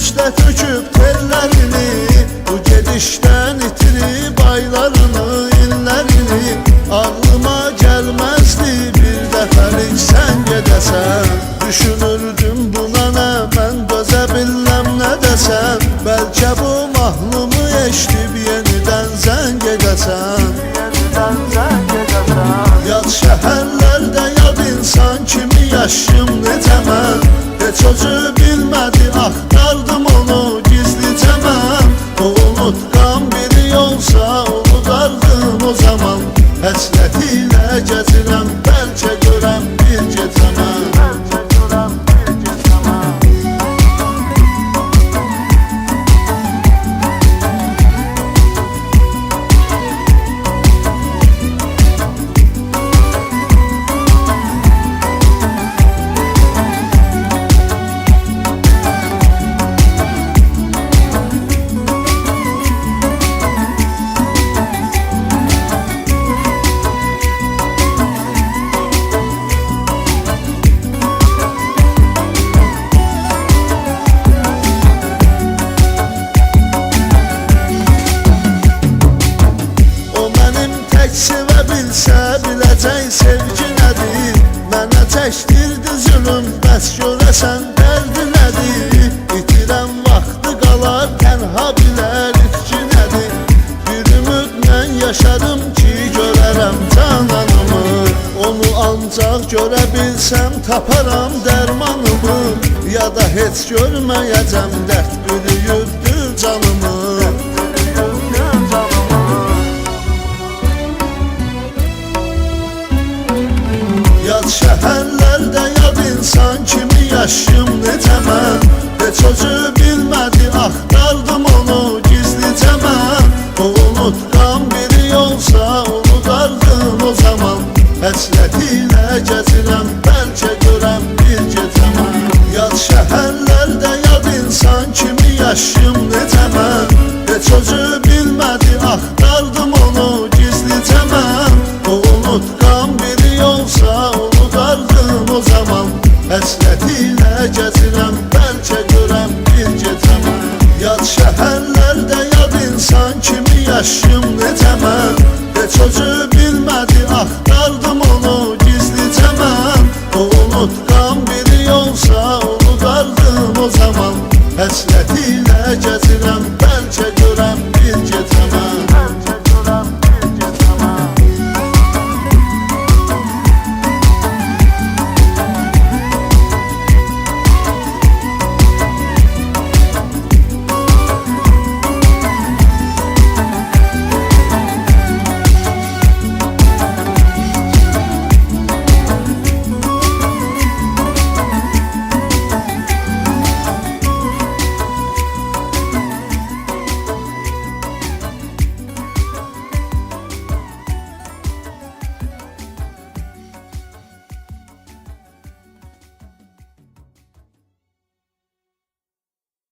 üstə töküb tellərini, bu gedişdən itirib aylarını, illərini. Ağlıma gəlməzdi bir dəfəlik sən gedəsən. Düşünürdüm buna nə, mən dözə bilməm nə desəm. Bəlkə bu mahnımı eşidib yenidən zəng edəsən. Yad şəhərlərdə yad insan kimi yaşım necə mən. Heç özü bilmədi, axtardım onu gizlicə mən. O unutqan biri olsa unudardım o zaman. Həsrətilə gəzirəm, bəlkə görəm bir gecə mən. Sevə bilsə biləcək sevgi nədir. Mənə çəkdirdi zülüm, bəs görəsən dərdi nədir. İtirəm vaxtı qalar, tənha bilər itki nədir. Bir ümidlə yaşadım ki görərəm cananımı. Onu ancaq görə bilsəm taparam dərmanımı. Ya da heç görməyəcəm, dərd bürüyübdür canımı. Yad şəhərlərdə yad insan kimi yaşım necə mən. Heç özü bilmədi, axtardım onu gizlicə mən. O unutqan biri olsa unudardım o zaman. Həsrətilə gəzirəm, bəlkə görəm bir gecə mən. Yad şəhərlərdə yad insan kimi yaşım necə mən. Heç özü bilmədi, axtardım onu gizlicə mən. O unutqan biri olsa unudardım o zaman. Həsrətilə gəzirəm, bəlkə görəm bir gecə mən. Yad şəhərlərdə yad insan kimi yaşım necə mən. Heç özü bilmədi, axtardım onu gizlicə mən. O unutqan biri olsa unudardım o zaman. Həsrətilə gəzirəm.